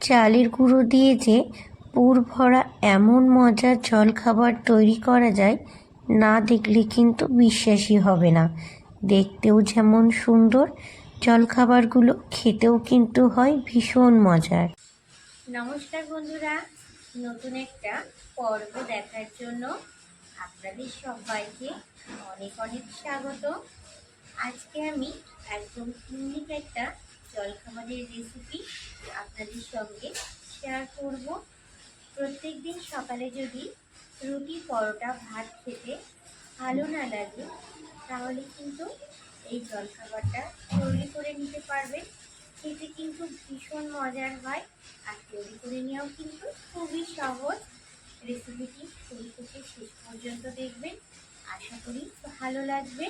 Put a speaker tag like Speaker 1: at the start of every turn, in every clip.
Speaker 1: চালের গুঁড়ো দিয়ে যে পুর ভরা এমন মজার জলখাবার তৈরি করা যায়, না দেখলে কিন্তু বিশ্বাসই হবে না। দেখতেও যেমন সুন্দর, জলখাবারগুলো খেতেও কিন্তু হয় ভীষণ মজার।
Speaker 2: নমস্কার বন্ধুরা, নতুন একটা পর্ব দেখার জন্য আপনাদের সবাইকে অনেক অনেক স্বাগত। আজকে আমি একদম ইউনিক একটা জলখাবারের রেসিপি আপনাদের সঙ্গে শেয়ার করব। প্রত্যেকদিন সকালে যদি রুটি, পরোটা, ভাত খেতে ভালো না লাগে, তাহলে কিন্তু এই জলখাবারটা তৈরি করে নিতে পারবেন। খেতে কিন্তু ভীষণ মজার হয়, আর তৈরি করে নেওয়াও কিন্তু খুবই সহজ। রেসিপিটি শুরু থেকে শেষ পর্যন্ত দেখবেন, আশা করি ভালো লাগবে।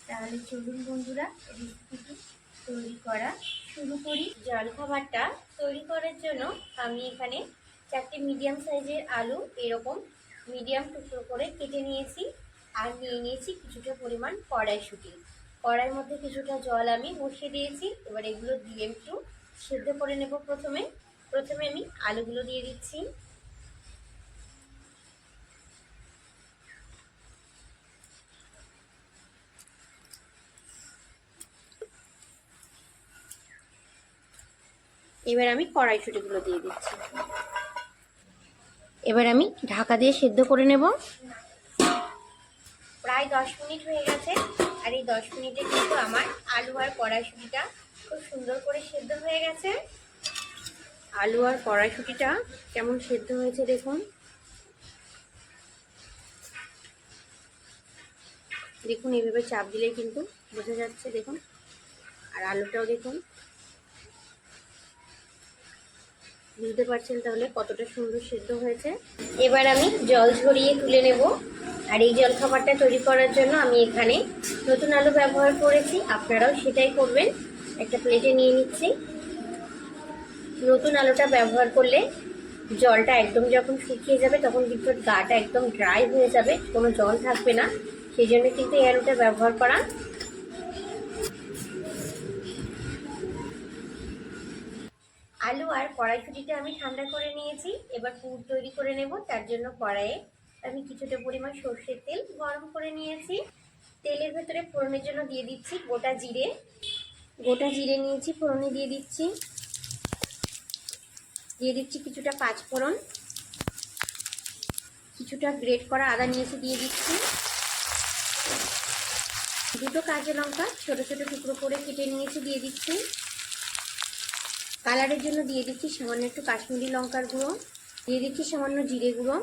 Speaker 2: তাহলে চলুন বন্ধুরা, রেসিপিটি তৈরি করা শুরু করি। জলখাবারটা তৈরি করার জন্য আমি এখানে 4টে মিডিয়াম সাইজের আলু এরকম মিডিয়াম টুকরো করে কেটে নিয়েছি, আর নিয়ে নিয়েছি কিছুটা পরিমাণ কড়াইশুঁটি। কড়াইয়ের মধ্যে কিছুটা জল আমি বসিয়ে দিয়েছি। এবার এগুলো দিয়ে একটু সেদ্ধ করে নেব। প্রথমে আমি আলুগুলো দিয়ে দিচ্ছি। এবার আমি কড়াইশুঁটিগুলো দিয়ে দিচ্ছি। এবার আমি ঢাকা দিয়ে সেদ্ধ করে নেব। প্রায় 10 মিনিট হয়ে গেছে, আর এই 10 মিনিটে কিন্তু আমার আলু আর কড়াইশুঁটিটা খুব সুন্দর করে সেদ্ধ হয়ে গেছে। আলু আর কড়াইশুঁটিটা কেমন সেদ্ধ হয়েছে দেখুন। দেখুন, এইভাবে চাপ দিলেই কিন্তু বোঝা যাচ্ছে, দেখুন। আর আলুটাও দেখুন, বুঝতে পারছেন তাহলে কতটা সুন্দর সেদ্ধ হয়েছে। এবার আমি জল ঝরিয়ে তুলে নেব। আর এই জলখাবারটা তৈরি করার জন্য আমি এখানে নতুন আলু ব্যবহার করেছি, আপনারাও সেটাই করবেন। একটা প্লেটে নিয়ে নিচ্ছি। নতুন আলুটা ব্যবহার করলে জলটা একদম যখন শুকিয়ে যাবে, তখন কিন্তু গাটা একদম ড্রাই হয়ে যাবে, কোনো জল থাকবে না। সেই জন্য কিন্তু এই আলুটা ব্যবহার করা। আলু আর কড়াইশুঁটিটা আমি ঠান্ডা করে নিয়েছি। এবার পুর তৈরি করে নেব। তার জন্য কড়াইয়ে আমি কিছুটা পরিমাণ সর্ষের তেল গরম করে নিয়েছি। তেলের ভেতরে ফোড়নের জন্য দিয়ে দিচ্ছি গোটা জিরে। নিয়েছি, ফোড়নে দিয়ে দিচ্ছি। কিছুটা পাঁচফোড়ন, কিছুটা গ্রেট করা আদা নিয়েছি, দিয়ে দিচ্ছি। দুটো কাঁচা লঙ্কা ছোট ছোট টুকরো করে কেটে নিয়েছি, দিয়ে দিচ্ছি। কালারের জন্য দিয়ে দিচ্ছি সামান্য একটু কাশ্মীরি লঙ্কার গুঁড়ো, দিয়ে দিচ্ছি সামান্য জিরে গুঁড়ো,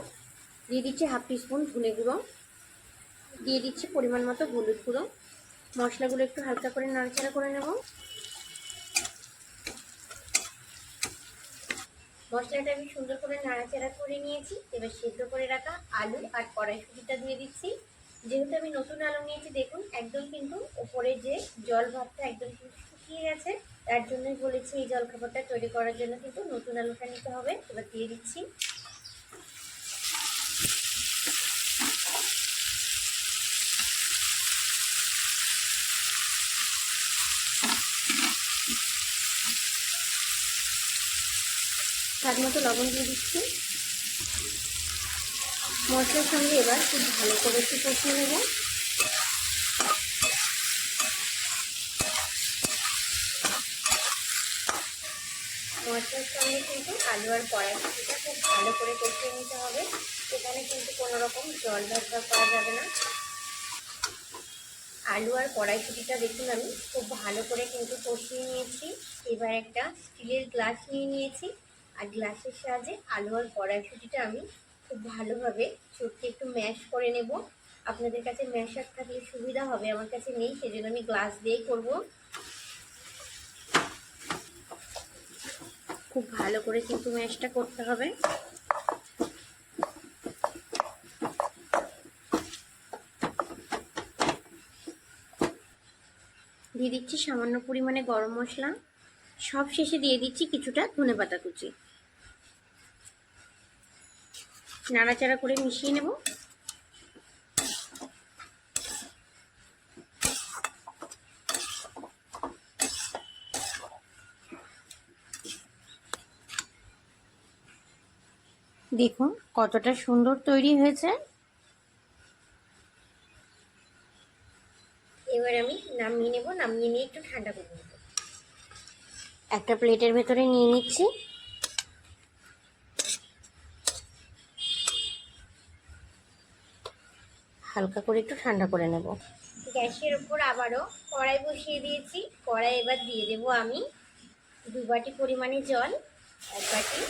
Speaker 2: দিয়ে দিচ্ছি হাফ টিস্পুন ধনে গুঁড়ো, দিয়ে দিচ্ছি পরিমাণ মতো হলুদ গুঁড়ো। মশলাগুলো একটু হালকা করে নাড়াচাড়া করে নেব। মশলাটা আমি সুন্দর করে নাড়াচাড়া করে নিয়েছি। এবার সেদ্ধ করে রাখা আলু আর কড়াইশুঁটিটা দিয়ে দিচ্ছি। যেহেতু আমি নতুন আলু নিয়েছি, দেখুন একদম কিন্তু উপরে যে জল ভাবটা একদম কিন্তু শুকিয়ে গেছে। তার জন্যই বলেছি এই জলখাবারটা তৈরি করার জন্য কিন্তু নতুন আলুটা নিতে হবে। এবার দিয়ে দিচ্ছি। স্বাদ মতো লবণ দিয়ে দিচ্ছি। মশলার সঙ্গে এবার খুব ভালো করে একটু কষিয়ে নেব। মশলার সঙ্গে কিন্তু আলু আর কড়াইশুঁটিটা খুব ভালো করে কষিয়ে নিতে হবে। এখানে কিন্তু কোনো রকম জল ব্যবহার করা যাবে না। আলু আর কড়াইশুঁটিটা দেখুন আমি খুব ভালো করে কিন্তু কষিয়ে নিয়েছি। এবার একটা স্টিলের গ্লাস নিয়ে নিয়েছি, আর গ্লাসের সাহায্যে আলু আর কড়াইশুঁটিটা আমি খুব ভালোভাবে চটকে একটু ম্যাশ করে নেব। আপনাদের কাছে ম্যাশার থাকলে সুবিধা হবে, আমার কাছে নেই, সেজন্য আমি গ্লাস দিয়েই করব। খুব ভালো করে কিন্তু ম্যাশটা করতে হবে। দিয়ে দিচ্ছি সামান্য পরিমাণে গরম মশলা। সব শেষে দিয়ে দিচ্ছি কিছুটা ধনেপাতা কুচি। নাড়াচাড়া করে মিশিয়ে নেব। দেখুন কতটা সুন্দর তৈরি হয়েছে। এবার আমি নামিয়ে নেব, নামিয়ে নিয়ে একটু ঠান্ডা করে নেব। একটা প্লেটের ভেতরে নিয়ে নিচ্ছি। হালকা করে একটু ঠান্ডা করে নেব। গ্যাসের উপর আবারও কড়াই বসিয়ে দিয়েছি। কড়াই এবার দিয়ে দেবো আমি 2 বাটি পরিমাণে জল। 1 বাটি,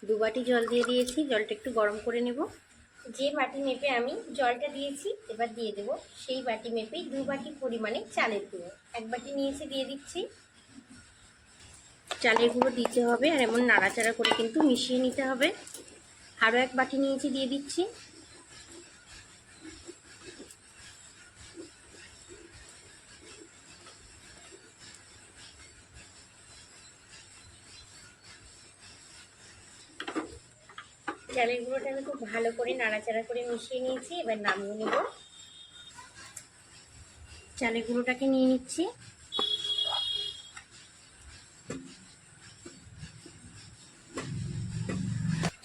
Speaker 2: 2 বাটি জল দিয়ে দিয়েছি। জলটা একটু গরম করে নেব। যে বাটি মেপে আমি জলটা দিয়েছি এবার দিয়ে দেবো সেই বাটি মেপেই 2 বাটি পরিমাণে চালের গুঁড়ো। 1 বাটি নিয়েছি, দিয়ে দিচ্ছি। চালের গুঁড়ো দিতে হবে আর এমন নাড়াচাড়া করে কিন্তু মিশিয়ে নিতে হবে। আরও 1 বাটি নিয়েছি, দিয়ে দিচ্ছি। চালের গুঁড়োটা আমি খুব ভালো করে নাড়াচাড়া করে মিশিয়ে নিয়েছি। এবার নামিয়ে নেব। চালের গুঁড়োটাকে নিয়ে নিচ্ছি।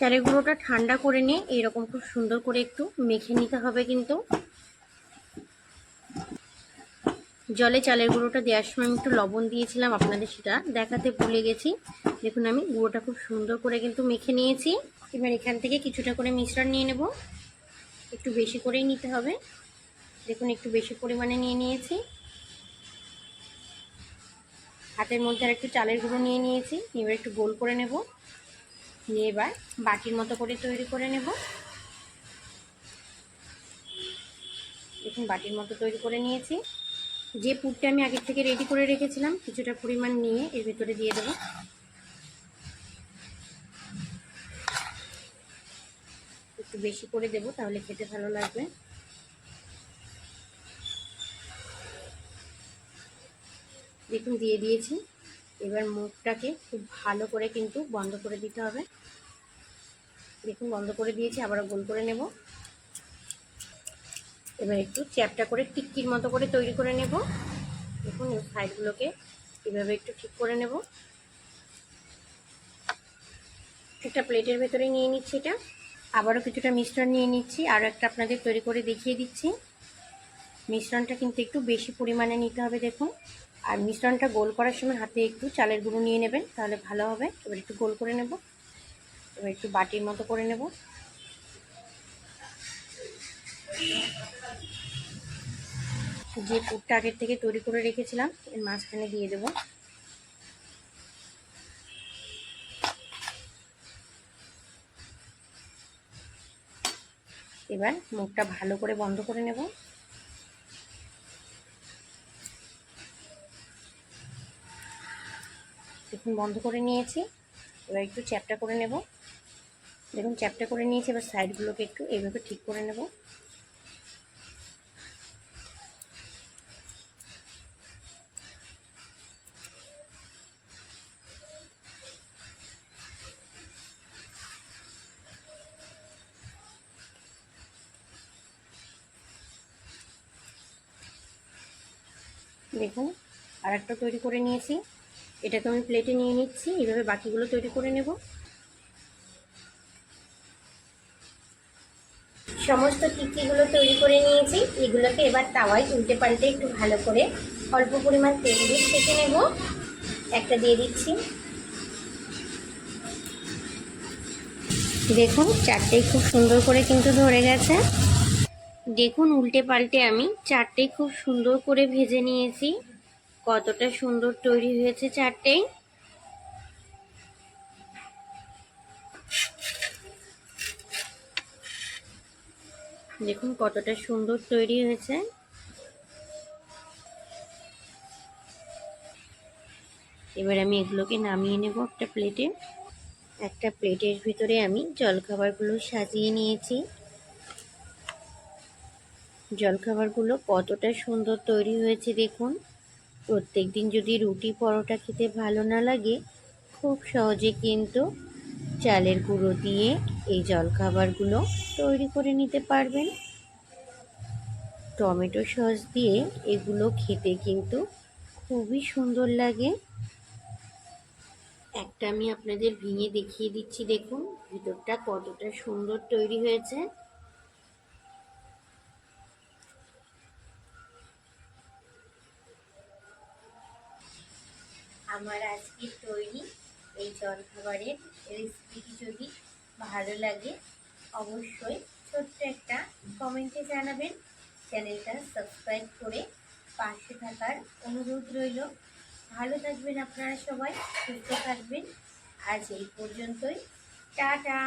Speaker 2: চালের গুঁড়োটা ঠান্ডা করে নিয়ে এইরকম খুব সুন্দর করে একটু মেখে নিতে হবে। কিন্তু জলে চালের গুঁড়োটা দেওয়ার সময় আমি একটু লবণ দিয়েছিলাম, আপনাদের সেটা দেখাতে ভুলে গেছি। দেখুন আমি গুঁড়োটা খুব সুন্দর করে কিন্তু মেখে নিয়েছি। এবার এখান থেকে কিছুটা করে মিশ্রণ নিয়ে নেব। একটু বেশি করেই নিতে হবে। দেখুন একটু বেশি পরিমাণে নিয়ে নিয়েছি। হাতের মধ্যে আর একটু চালের গুঁড়ো নিয়ে নিয়েছি। এবার একটু গোল করে নেব, নিয়ে এবার বাটির মতো করে তৈরি করে নেব। দেখুন বাটির মতো তৈরি করে নিয়েছি। যে পুরটা আমি আগের থেকে রেডি করে রেখেছিলাম কিছুটা পরিমাণ নিয়ে এর ভিতরে দিয়ে দেবো। একটু বেশি করে দেবো, তাহলে খেতে ভালো লাগবে। দেখুন দিয়ে দিয়েছি। এবার মুখটাকে খুব ভালো করে কিন্তু বন্ধ করে দিতে হবে। দেখুন বন্ধ করে দিয়েছি, আবারও গোল করে নেব। এবার একটু চ্যাপটা করে টিক্কির মতো করে তৈরি করে নেব। দেখুন এই সাইডগুলোকে এভাবে একটু ঠিক করে নেব। একটা প্লেটের ভেতরে নিয়ে নিচ্ছি এটা। আবারও কিছুটা মিশ্রণ নিয়ে নিচ্ছি, আরও একটা আপনাদের তৈরি করে দেখিয়ে দিচ্ছি। মিশ্রণটা কিন্তু একটু বেশি পরিমাণে নিতে হবে। দেখুন, আর মিশ্রণটা গোল করার সময় হাতে একটু চালের গুঁড়ো নিয়ে নেবেন, তাহলে ভালো হবে। এবার একটু গোল করে নেব। এবার একটু বাটির মতো করে নেব। যে পুরটা আগের থেকে তৈরি করে রেখেছিলাম এর মাঝখানে দিয়ে দেব। এবার মুখটা ভালো করে বন্ধ করে নেব। দেখুন বন্ধ করে নিয়েছি। এবার একটু চ্যাপটা করে নেব। দেখুন চ্যাপটা করে নিয়েছি। এবার সাইডগুলোকে একটু এইভাবে ঠিক করে নেব। দেখুন আর একটা তৈরি করে নিয়েছি, এটাকে আমি প্লেটে নিয়ে নিচ্ছি। এইভাবে বাকিগুলো তৈরি করে নেব। সমস্ত টিক্কিগুলো তৈরি করে নিয়েছি। এগুলোকে এবার তাওয়ায় উল্টে পাল্টে একটু ভালো করে অল্প পরিমাণ তেল দিয়ে সেঁকে নেব। একটা দিয়ে দিচ্ছি। দেখুন চারটেই খুব সুন্দর করে কিন্তু ধরে গেছে। দেখুন উল্টে পাল্টে আমি চারটেই খুব সুন্দর করে ভেজে নিয়েছি। কতটা সুন্দর তৈরি হয়েছে চারটেই। দেখুন কতটা সুন্দর তৈরি হয়েছে। এবার আমি এগুলোকে নামিয়ে নেব একটা প্লেটে। একটা প্লেটের ভিতরে আমি জলখাবারগুলো সাজিয়ে নিয়েছি। জলখাবারগুলো কতটা সুন্দর তৈরি হয়েছে দেখুন। প্রত্যেক দিন যদি রুটি পরোটা খেতে ভালো না লাগে, খুব সহজে কিন্তু চালের গুঁড়ো দিয়ে এই জলখাবারগুলো তৈরি করে নিতে পারবেন। টমেটো সস দিয়ে এগুলো খেতে কিন্তু খুবই সুন্দর লাগে। একটা আমি আপনাদের ভেঙে দেখিয়ে দিচ্ছি, দেখুন ভিতরটা কতটা সুন্দর তৈরি হয়েছে। আমার আজকের তৈরি এই জলখাবারের রেসিপিটি যদি ভালো লাগে অবশ্যই ছোট্ট একটা কমেন্টে জানাবেন। চ্যানেলটা সাবস্ক্রাইব করে পাশে থাকার অনুরোধ রইল। ভালো থাকবেন আপনারা সবাই, সুস্থ থাকবেন। আজ এই পর্যন্তই, টাটা।